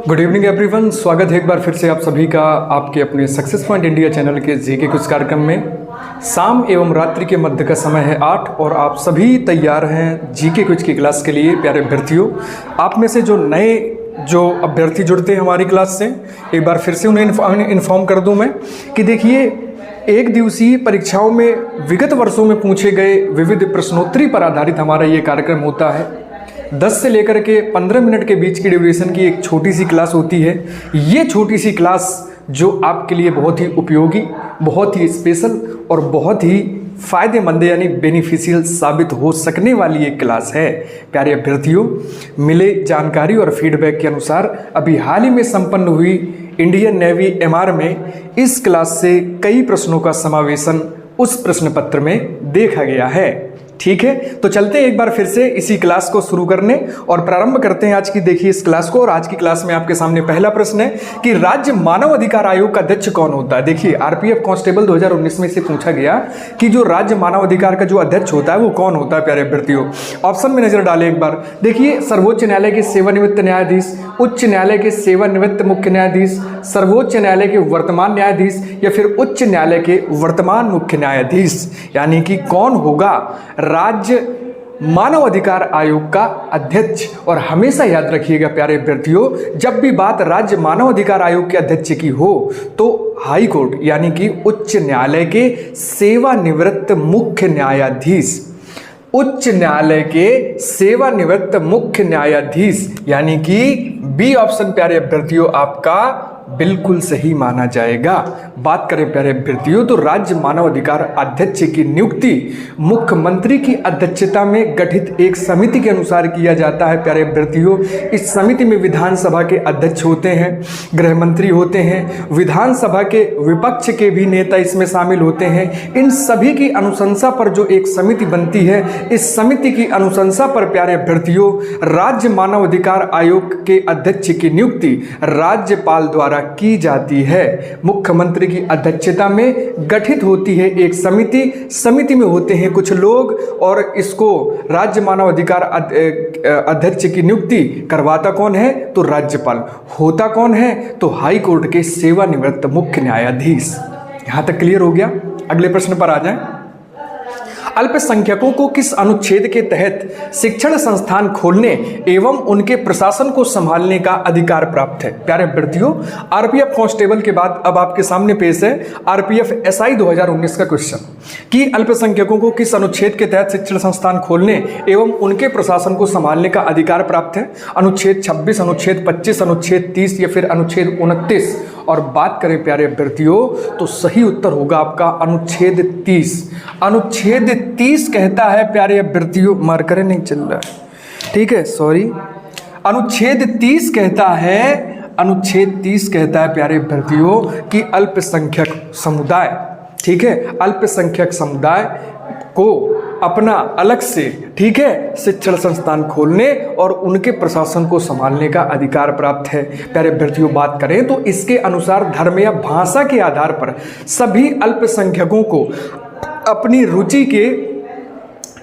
Good evening everyone, स्वागत है एक बार फिर से आप सभी का आपके अपने सक्सेस पॉइंट इंडिया चैनल के जीके कुछ कार्यक्रम में। शाम एवं रात्रि के मध्य का समय है 8 और आप सभी तैयार हैं जीके कुछ की क्लास के लिए। प्यारे अभ्यर्थियों, आप में से जो नए अभ्यर्थी जुड़ते हैं हमारी क्लास से, एक बार फिर से उन्हें इन्फॉर्म कर दूं मैं कि देखिए, एक दिवसीय परीक्षाओं में विगत वर्षों में पूछे गए विविध प्रश्नोत्तरी पर आधारित हमारा ये कार्यक्रम होता है। 10 से लेकर के 15 मिनट के बीच की ड्यूरेशन की एक छोटी सी क्लास होती है। ये छोटी सी क्लास जो आपके लिए बहुत ही उपयोगी, बहुत ही स्पेशल और बहुत ही फ़ायदेमंद यानी बेनिफिशियल साबित हो सकने वाली एक क्लास है। प्यारे अभ्यर्थियों, मिले जानकारी और फीडबैक के अनुसार अभी हाल ही में संपन्न हुई इंडियन नेवी MR में इस क्लास से कई प्रश्नों का समावेशन उस प्रश्न पत्र में देखा गया है। ठीक है, तो चलते हैं एक बार फिर से इसी क्लास को शुरू करने और प्रारंभ करते हैं आज की देखिए इस क्लास को। और आज की क्लास में आपके सामने पहला प्रश्न है कि राज्य मानव अधिकार आयोग का अध्यक्ष कौन होता है। देखिए, RPF कांस्टेबल 2019 में से पूछा गया कि जो राज्य मानव अधिकार का जो अध्यक्ष होता है वो कौन होता है। प्यारे अभ्यर्थियों, ऑप्शन में नजर डालें एक बार। देखिए, सर्वोच्च न्यायालय के सेवानिवृत्त न्यायाधीश, उच्च न्यायालय के सेवानिवृत्त मुख्य न्यायाधीश, सर्वोच्च न्यायालय के वर्तमान न्यायाधीश या फिर उच्च न्यायालय के वर्तमान मुख्य न्यायाधीश। यानी कि कौन होगा राज्य मानव अधिकार आयोग का अध्यक्ष। और हमेशा याद रखिएगा प्यारे अभ्यर्थियों, जब भी बात राज्य मानव अधिकार आयोग के अध्यक्ष की हो तो हाई कोर्ट यानी कि उच्च न्यायालय के सेवानिवृत्त मुख्य न्यायाधीश, उच्च न्यायालय के सेवानिवृत्त मुख्य न्यायाधीश यानी कि बी ऑप्शन प्यारे अभ्यर्थियों आपका बिल्कुल सही माना जाएगा। बात करें प्यारे अभ्यर्थियों तो राज्य मानव अधिकार अध्यक्ष की नियुक्ति मुख्यमंत्री की अध्यक्षता में गठित एक समिति के अनुसार किया जाता है। प्यारे अभ्यर्थियों, इस समिति में विधानसभा के अध्यक्ष होते हैं, गृह मंत्री होते हैं, विधानसभा के विपक्ष के भी नेता इसमें शामिल होते हैं। इन सभी की अनुशंसा पर जो एक समिति बनती है, इस समिति की अनुशंसा पर प्यारे अभ्यर्थियों राज्य मानव अधिकार आयोग के अध्यक्ष की नियुक्ति राज्यपाल द्वारा की जाती है। मुख्यमंत्री की अध्यक्षता में गठित होती है एक समिति, समिति में होते हैं कुछ लोग और इसको राज्य मानव अधिकार अध्यक्ष की नियुक्ति करवाता कौन है तो राज्यपाल। होता कौन है तो हाई कोर्ट के सेवानिवृत्त मुख्य न्यायाधीश। यहां तक क्लियर हो गया। अगले प्रश्न पर आ जाएं। अल्पसंख्यकों को किस अनुच्छेद के तहत शिक्षण संस्थान खोलने एवं उनके प्रशासन को संभालने का अधिकार प्राप्त है। प्यारे अभ्यर्थियों, RPF कांस्टेबल के बाद अब आपके सामने पेश है RPF SI 2019 का क्वेश्चन कि अल्पसंख्यकों को किस अनुच्छेद के तहत शिक्षण संस्थान खोलने एवं उनके प्रशासन को संभालने का अधिकार प्राप्त है। अनुच्छेद 26, अनुच्छेद 25, अनुच्छेद 30 या फिर अनुच्छेद 29। और बात करें प्यारे अभ्यर्थियों तो सही उत्तर होगा आपका अनुच्छेद 30। अनुच्छेद 30 कहता है प्यारे अभ्यर्थियों, मार्कर नहीं चल रहा है, ठीक है, सॉरी। अनुच्छेद 30 कहता है, अनुच्छेद 30 कहता है प्यारे अभ्यर्थियों कि अल्पसंख्यक समुदाय, ठीक है, अल्पसंख्यक समुदाय को अपना अलग से, ठीक है, शिक्षण संस्थान खोलने और उनके प्रशासन को संभालने का अधिकार प्राप्त है। प्यारे अभ्यर्थियों, बात करें तो इसके अनुसार धर्म या भाषा के आधार पर सभी अल्पसंख्यकों को अपनी रुचि के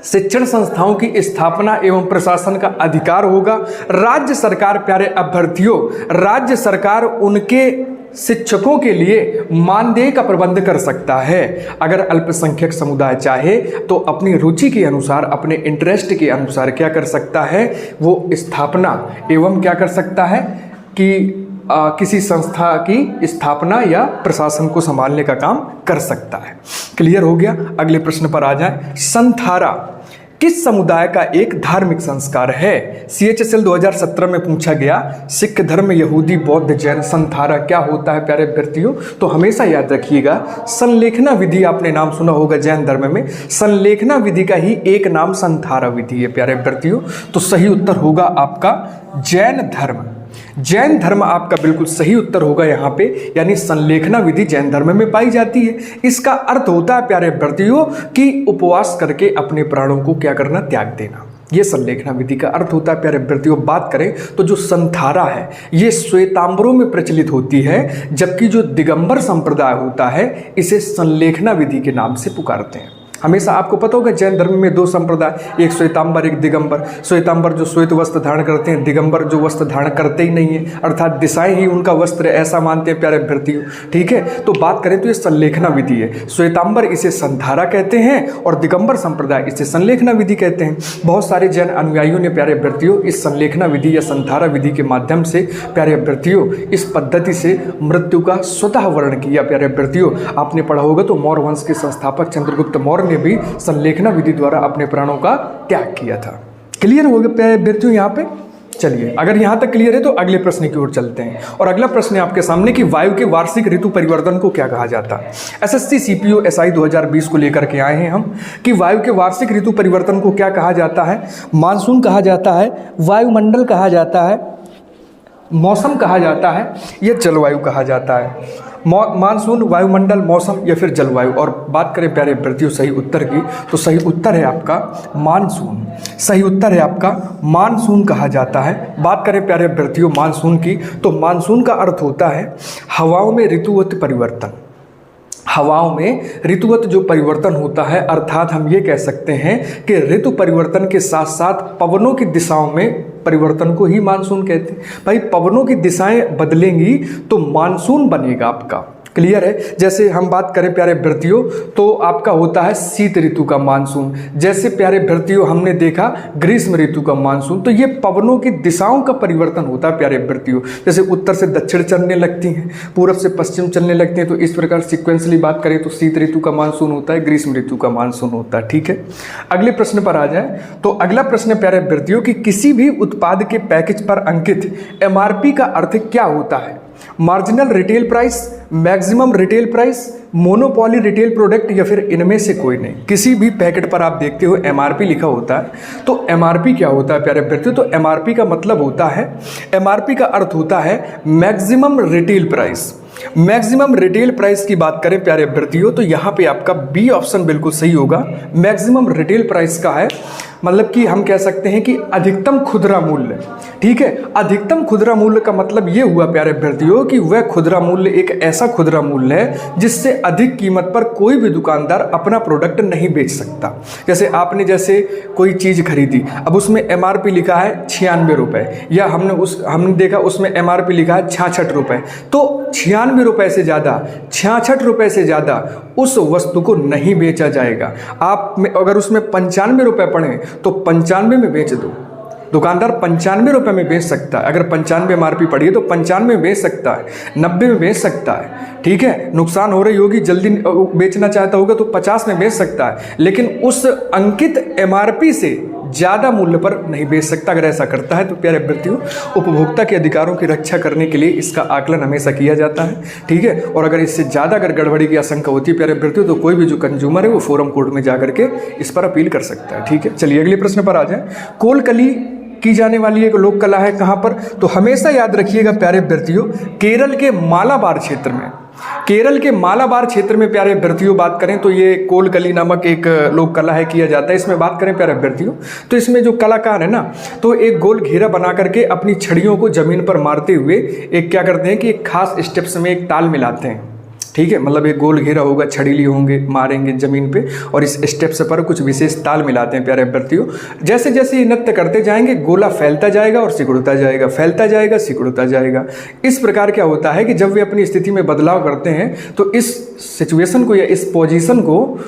शिक्षण संस्थाओं की स्थापना एवं प्रशासन का अधिकार होगा। राज्य सरकार, प्यारे अभ्यर्थियों, राज्य सरकार उनके शिक्षकों के लिए मानदेय का प्रबंध कर सकता है। अगर अल्पसंख्यक समुदाय चाहे तो अपनी रुचि के अनुसार, अपने इंटरेस्ट के अनुसार क्या कर सकता है, वो स्थापना एवं क्या कर सकता है कि किसी संस्था की स्थापना या प्रशासन को संभालने का काम कर सकता है। क्लियर हो गया। अगले प्रश्न पर आ जाएं। संथारा किस समुदाय का एक धार्मिक संस्कार है। CHSL 2017 में पूछा गया, सिख धर्म, यहूदी, बौद्ध, जैन, संथारा क्या होता है प्यारे अभ्यर्थियों। तो हमेशा याद रखिएगा, संलेखना विधि आपने नाम सुना होगा जैन धर्म में, संलेखना विधि का ही एक नाम संथारा विधि है प्यारे अभ्यर्थियों। तो सही उत्तर होगा आपका जैन धर्म। जैन धर्म आपका बिल्कुल सही उत्तर होगा यहाँ पे, यानी संलेखना विधि जैन धर्म में पाई जाती है। इसका अर्थ होता है प्यारे अभ्यर्थियों कि उपवास करके अपने प्राणों को क्या करना, त्याग देना। ये संलेखना विधि का अर्थ होता है प्यारे अभ्यर्थियों। बात करें तो जो संथारा है ये श्वेतांबरों में प्रचलित होती है, जबकि जो दिगंबर संप्रदाय होता है इसे संलेखना विधि के नाम से पुकारते हैं। हमेशा आपको पता होगा जैन धर्म में दो संप्रदाय, एक श्वेतांबर एक दिगंबर। श्वेतांबर जो श्वेत वस्त्र धारण करते हैं, दिगंबर जो वस्त्र धारण करते ही नहीं है, अर्थात दिशाएं ही उनका वस्त्र है, ऐसा मानते हैं प्यारे अभ्यर्थियों। ठीक है, तो बात करें तो ये संलेखना विधि है। श्वेतांबर इसे संधारा कहते हैं और दिगंबर संप्रदाय इसे संलेखना विधि कहते हैं। बहुत सारे जैन अनुयायियों ने प्यारे अभ्यर्थियों इस संलेखना विधि या संधारा विधि के माध्यम से प्यारे अभ्यर्थियों इस पद्धति से मृत्यु का स्वतः वर्ण किया। प्यारे अभ्यर्थियों, आपने पढ़ा होगा तो मौर्य वंश के संस्थापक चंद्रगुप्त मौर्य ने भी संलेखना विधि द्वारा अपने प्राणों का त्याग किया था। क्लियर हो गया प्यारे अभ्यर्थियों यहाँ पे? चलिए, अगर यहाँ तक क्लियर है तो अगले प्रश्न की ओर चलते हैं। और अगला प्रश्न है आपके सामने कि वायु के वार्षिक ऋतु परिवर्तन को क्या कहा जाता है। एसएससी सीपीओ एसआई 2020 को लेकर के आए हैं हम कि वायु के वार्षिक ऋतु परिवर्तन को क्या कहा जाता है। मानसून कहा जाता है, वायुमंडल कहा जाता है, मौसम कहा जाता है, या जलवायु कहा जाता है। मानसून, वायुमंडल, मौसम या फिर जलवायु। और बात करें प्यारे अभ्यर्थियों सही उत्तर की, तो सही उत्तर है आपका मानसून। सही उत्तर है आपका मानसून कहा जाता है। बात करें प्यारे अभ्यर्थियों मानसून की, तो मानसून का अर्थ होता है हवाओं में ऋतुवत परिवर्तन। हवाओं में ऋतुवत जो परिवर्तन होता है, अर्थात हम ये कह सकते हैं कि ऋतु परिवर्तन के साथ साथ पवनों की दिशाओं में परिवर्तन को ही मानसून कहते हैं। भाई पवनों की दिशाएं बदलेंगी तो मानसून बनेगा आपका। क्लियर है? जैसे हम बात करें प्यारे अभ्यर्थियों तो आपका होता है शीत ऋतु का मानसून। जैसे प्यारे अभ्यर्थियों हमने देखा ग्रीष्म ऋतु का मानसून। तो ये पवनों की दिशाओं का परिवर्तन होता है प्यारे अभ्यर्थियों। जैसे उत्तर से दक्षिण चलने लगती हैं, पूर्व से पश्चिम चलने लगती हैं। तो इस प्रकार सिक्वेंसली बात करें तो शीत ऋतु का मानसून होता है, ग्रीष्म ऋतु का मानसून होता है। ठीक है, अगले प्रश्न पर आ जाए तो अगला प्रश्न प्यारे अभ्यर्थियों कि किसी भी उत्पाद के पैकेज पर अंकित एमआरपी का अर्थ क्या होता है। Marginal retail price, maximum retail price, monopoly retail product, या फिर इनमें से कोई नहीं। किसी भी पैकेट पर आप देखते हो एमआरपी लिखा होता है, तो एमआरपी क्या होता है प्यारे अभ्यर्थियों? तो एमआरपी का मतलब होता है, एमआरपी का अर्थ होता है maximum retail price. Maximum retail price की बात करें प्यारे अभ्यर्थियों तो यहाँ पे आपका बी ऑप्शन बिल्कुल सही होगा। मैक्सिमम रिटेल प्राइस का है मतलब कि हम कह सकते हैं कि अधिकतम खुदरा मूल्य। ठीक है, अधिकतम खुदरा मूल्य का मतलब ये हुआ प्यारे अभ्यर्थियों कि वह खुदरा मूल्य एक ऐसा खुदरा मूल्य है जिससे अधिक कीमत पर कोई भी दुकानदार अपना प्रोडक्ट नहीं बेच सकता। जैसे आपने कोई चीज़ खरीदी, अब उसमें एमआरपी लिखा है 96 रुपये, या हमने देखा उसमें एमआरपी लिखा है 66 रुपये, तो 96 रुपये से ज़्यादा, 66 रुपये से ज़्यादा उस वस्तु को नहीं बेचा जाएगा। आप अगर उसमें 95 रुपये पड़े तो 95 में बेच दो। दुकानदार 95 रुपये में बेच सकता है। अगर 95 एमआरपी पड़ी है तो 95 में बेच सकता है, 90 में बेच सकता है। ठीक है, नुकसान हो रही होगी, जल्दी बेचना चाहता होगा तो 50 में बेच सकता है, लेकिन उस अंकित एमआरपी से ज़्यादा मूल्य पर नहीं बेच सकता। अगर ऐसा करता है तो प्यारे अभ्यर्थियों उपभोक्ता के अधिकारों की रक्षा करने के लिए इसका आकलन हमेशा किया जाता है। ठीक है, और अगर इससे ज़्यादा अगर गड़बड़ी की आशंका होती है प्यारे अभ्यर्थियों तो कोई भी जो कंज्यूमर है वो फोरम कोर्ट में जाकर के इस पर अपील कर सकता है। ठीक है, चलिए अगले प्रश्न पर आ जाए। कोलकली की जाने वाली एक लोक कला है कहाँ पर? तो हमेशा याद रखिएगा प्यारे अभ्यर्थियों केरल के मालाबार क्षेत्र में। केरल के मालाबार क्षेत्र में प्यारे अभ्यर्थियों बात करें तो ये कोलकली नामक एक लोक कला है किया जाता है। इसमें बात करें प्यारे अभ्यर्थियों तो इसमें जो कलाकार है ना, तो एक गोल घेरा बना करके अपनी छड़ियों को जमीन पर मारते हुए एक क्या करते हैं कि एक खास स्टेप्स में एक ताल मिलाते हैं। ठीक है, मतलब एक गोल घेरा होगा, छड़ी लिए होंगे, मारेंगे जमीन पे और इस स्टेप्स पर कुछ विशेष ताल मिलाते हैं प्यारे अभ्यर्थियों। जैसे जैसे ये नृत्य करते जाएंगे गोला फैलता जाएगा और सिकुड़ता जाएगा, फैलता जाएगा, सिकुड़ता जाएगा। इस प्रकार क्या होता है कि जब वे अपनी स्थिति में बदलाव करते हैं तो इस सिचुएशन को या इस पोजीशन को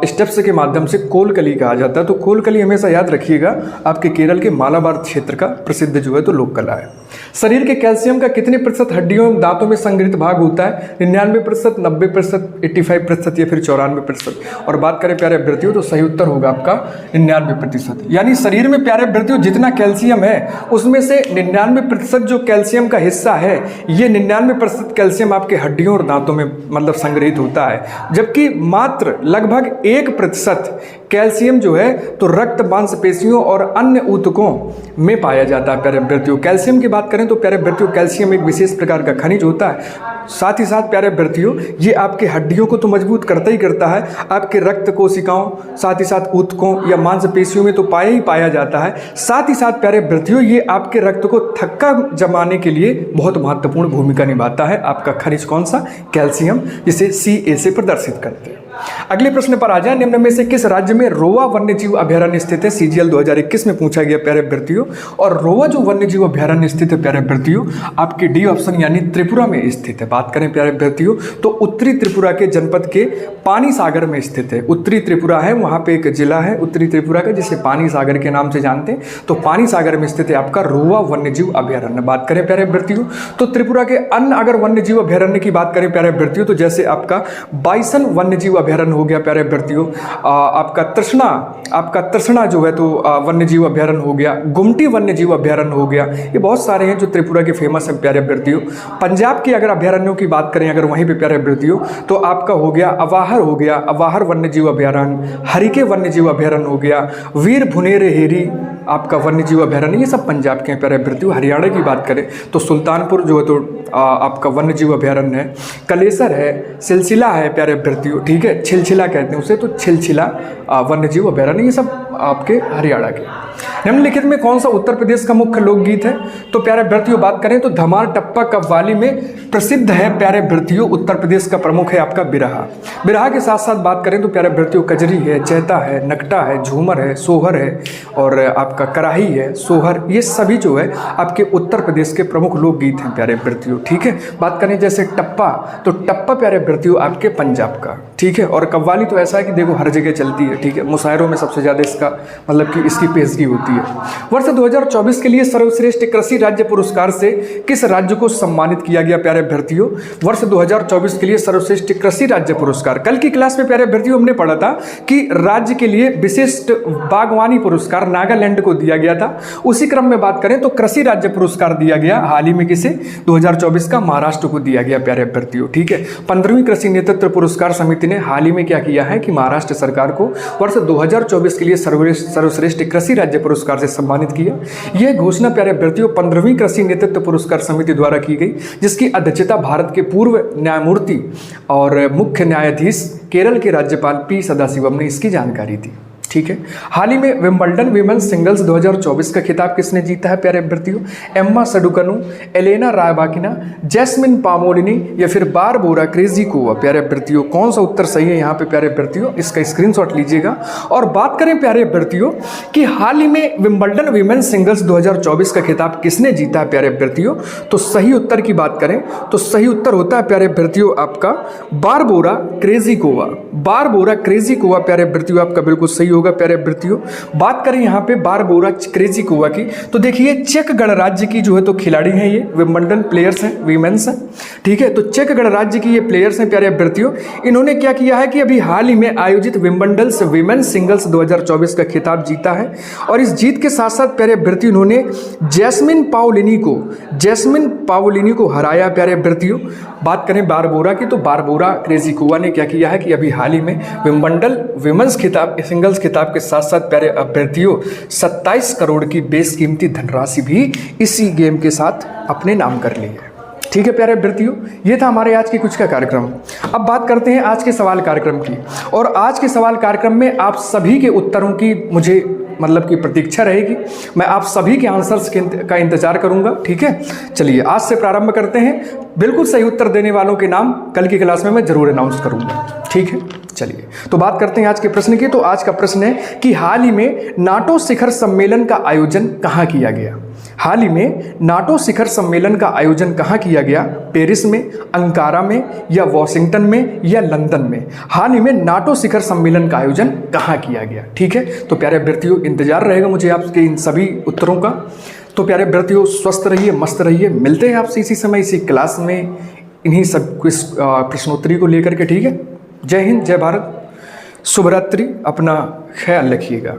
स्टेप्स के माध्यम से कोलकली कहा जाता है। तो कोलकली हमेशा याद रखिएगा आपके केरल के मालाबार क्षेत्र का प्रसिद्ध जो है तो लोक कला है। शरीर के कैल्शियम का कितने प्रतिशत हड्डियों एवं दांतों में संग्रहित भाग होता है? 99%, 90%, 85% या फिर 94%। और बात करें प्यारे अभ्यर्थियों तो सही उत्तर होगा आपका 99%। यानी शरीर में प्यारे अभ्यर्थियों जितना कैल्शियम है उसमें से 99% जो कैल्शियम का हिस्सा है, ये 99% कैल्शियम आपके हड्डियों और दांतों में मतलब संग्रहित होता है, जबकि मात्र लगभग 1% कैल्शियम जो है तो रक्त, मांसपेशियों और अन्य ऊतकों में पाया जाता है प्यारे अभ्यर्थियों। कैल्शियम की बात करें तो प्यारे अभ्यर्थियों कैल्शियम एक विशेष प्रकार का खनिज होता है। साथ ही साथ प्यारे अभ्यर्थियों ये आपके हड्डियों को तो मजबूत करता ही करता है, आपके रक्त कोशिकाओं, साथ ही साथ ऊतकों या मांसपेशियों में तो पाया जाता है। साथ ही साथ प्यारे अभ्यर्थियों ये आपके रक्त को थक्का जमाने के लिए बहुत महत्वपूर्ण भूमिका निभाता है। आपका खनिज कौन सा? कैल्शियम, जिसे Ca से प्रदर्शित करते हैं। अगले प्रश्न पर आ जाए, निम्न में से किस राज्य में रोवा वन्यजीव अभयारण्य स्थित है? CGL 2021 में पूछा गया प्यारे अभ्यर्थियों। और रोवा जो वन्यजीव अभयारण्य स्थित है प्यारे अभ्यर्थियों, आपके डी ऑप्शन यानी त्रिपुरा में स्थित है। बात करें प्यारे अभ्यर्थियों तो उत्तरी त्रिपुरा के जनपद के पानी सागर में स्थित है। उत्तरी त्रिपुरा है, वहां पे एक जिला है उत्तरी त्रिपुरा का जिसे पानी सागर के नाम से जानते हैं, तो पानी सागर में स्थित है आपका रोवा वन्यजीव अभयारण्य। बात करें प्यारे अभ्यर्थियों तो त्रिपुरा के अन्य अगर वन्यजीव अभयारण्य की बात करें प्यारे अभ्यर्थियों तो जैसे आपका बाइसन वन्यजीव अभयारण्य हो गया प्यारे अभ्यर्थियों, आपका तृष्णा जो है तो वन्यजीव अभयारण्य हो गया, गुमटी वन्यजीव अभयारण्य हो गया, ये बहुत सारे हैं जो त्रिपुरा के फेमस हैं प्यारे अभ्यर्थियों। पंजाब की अगर अभयारण्यों की बात करें अगर वहीं पे प्यारे अभ्यर्थियों तो आपका हो गया अवाहर वन्यजीव अभयारण्य, हरिके वन्यजीव अभयारण्य हो गया, वीर भुनेर हेरी आपका वन्यजीव अभयारण्य, ये सब पंजाब के प्यारे अभ्यर्थियों। हरियाणा की बात करें तो सुल्तानपुर जो है तो आपका वन्यजीव अभयारण्य है, कलेसर है, सिलसिला है प्यारे अभ्यर्थियों, ठीक है, छिलछिला कहते हैं उसे, तो छिलछिला वन्यजीव अभयारण्य, ये सब आपके हरियाणा के। निम्नलिखित में कौन सा उत्तर प्रदेश का मुख्य लोकगीत है? तो प्यारे अभ्यर्थियों बात करें तो धमार टप्पा कव्वाली में प्रसिद्ध है प्यारे अभ्यर्थियों, उत्तर प्रदेश का प्रमुख है आपका बिरहा। बिरहा के साथ साथ बात करें तो प्यारे अभ्यर्थियों कजरी है, चैता है, नकटा है, झूमर है, सोहर है और आपका कराही है, सोहर, ये सभी जो है आपके उत्तर प्रदेश के प्रमुख लोकगीत हैं प्यारे अभ्यर्थियों, ठीक है। बात करें जैसे टप्पा, तो टप्पा प्यारे अभ्यर्थियों आपके पंजाब का, ठीक है। और कव्वाली तो ऐसा है कि देखो हर जगह चलती है, ठीक है, मुशायरों में सबसे ज़्यादा इसका मतलब कि इसकी पेशगी होती है। वर्ष 2024 के लिए सर्वश्रेष्ठ कृषि राज्य पुरस्कार से किस राज्य को सम्मानित किया गया प्यारे अभ्यर्थियों? वर्ष 2024 के लिए सर्वश्रेष्ठ कृषि राज्य पुरस्कार, कल की क्लास में प्यारे अभ्यर्थियों हमने पढ़ा था कि राज्य के लिए विशिष्ट बागवानी पुरस्कार नागालैंड को दिया गया था। उसी क्रम में बात करें तो कृषि राज्य पुरस्कार दिया गया हाल ही में किसे? 2024 का महाराष्ट्र को दिया गया प्यारे अभ्यर्थियों, ठीक है। 15वीं कृषि नेतृत्व पुरस्कार समिति ने हाल ही में क्या किया है कि महाराष्ट्र सरकार को वर्ष 2024 के लिए सर्वश्रेष्ठ कृषि राज्य पुरस्कार से सम्मानित किया। यह घोषणा प्यारे अभ्यर्थियों 15वीं कृषि नेतृत्व पुरस्कार समिति द्वारा की गई, जिसकी अध्यक्षता भारत के पूर्व न्यायमूर्ति और मुख्य न्यायाधीश केरल के राज्यपाल पी सदाशिवम ने इसकी जानकारी दी, ठीक है। हाल ही में विंबलडन वीमेंस सिंगल्स 2024 का खिताब किसने जीता है प्यारे अभ्यर्थियों? एम्मा सडुकनु, एलेना रायबाकिना, जैस्मिन पामोलिनी या फिर बारबोरा क्रेजिकोवा प्यारे अभ्यर्थियों। कौन सा उत्तर सही है यहाँ पे प्यारे अभ्यर्थियों? इसका स्क्रीनशॉट लीजिएगा। और बात करें प्यारे अभ्यर्थियों कि हाल ही में विंबलडन वीमेंस सिंगल्स 2024 का खिताब किसने जीता है प्यारे अभ्यर्थियों? तो सही उत्तर की बात करें तो सही उत्तर होता है प्यारे अभ्यर्थियों आपका बारबोरा क्रेजिकोवा। बारबोरा क्रेजिकोवा प्यारे अभ्यर्थियों आपका बिल्कुल सही होगा प्यारे अभ्यर्थियों। बात करें यहाँ पे बारबोरा क्रेजिकोवा की तो देखिए चेक गणराज्य की जो है तो खिलाड़ी हैं, ये विंबलडन प्लेयर्स हैं, वीमेंस हैं, ठीक है। तो चेक गणराज्य की ये प्लेयर्स हैं प्यारे अभ्यर्थियों। इन्होंने क्या किया है कि अभी हाल ही में आयोजित विंबलडन वीमेंस सिंगल्स 2024 का खिताब जीता है। और इस जीत के साथ साथ प्यारे अभ्यर्थियों इन्होंने जैस्मिन पाओलिनी को हराया प्यारे अभ्यर्थियों। बात करें बारबोरा की तो बारबोरा क्रेजिकोवा ने क्या किया है कि अभी हाल ही में विंबलडन वीमेंस खिताब सिंगल्स खिताब के साथ साथ प्यारे अभ्यर्थियों 27 करोड़ की बेशकीमती धनराशि भी इसी गेम के साथ अपने नाम कर ली है, ठीक है प्यारे अभ्यर्थियों। ये था हमारे आज के कुछ का कार्यक्रम। अब बात करते हैं आज के सवाल कार्यक्रम की। और आज के सवाल कार्यक्रम में आप सभी के उत्तरों की मुझे मतलब की प्रतीक्षा रहेगी। मैं आप सभी के आंसर्स का इंतजार करूंगा, ठीक है। चलिए आज से प्रारंभ करते हैं। बिल्कुल सही उत्तर देने वालों के नाम कल की क्लास में मैं जरूर अनाउंस करूंगा, ठीक है। चलिए तो बात करते हैं आज के प्रश्न की। तो आज का प्रश्न है कि हाल ही में नाटो शिखर सम्मेलन का आयोजन कहाँ किया गया? हाल ही में नाटो शिखर सम्मेलन का आयोजन कहाँ किया गया? पेरिस में, अंकारा में या वॉशिंगटन में या लंदन में? हाल ही में नाटो शिखर सम्मेलन का आयोजन कहाँ किया गया, ठीक है। तो प्यारे अभ्यर्थियों इंतजार रहेगा मुझे आपके इन सभी उत्तरों का। तो प्यारे अभ्यर्थियों स्वस्थ रहिए, मस्त रहिए। मिलते हैं आपसे इसी समय इसी क्लास में इन्हीं सब कुछ प्रश्नोत्तरी को लेकर के, ठीक है। जय हिंद, जय भारत, शुभ रात्रि, अपना ख्याल रखिएगा।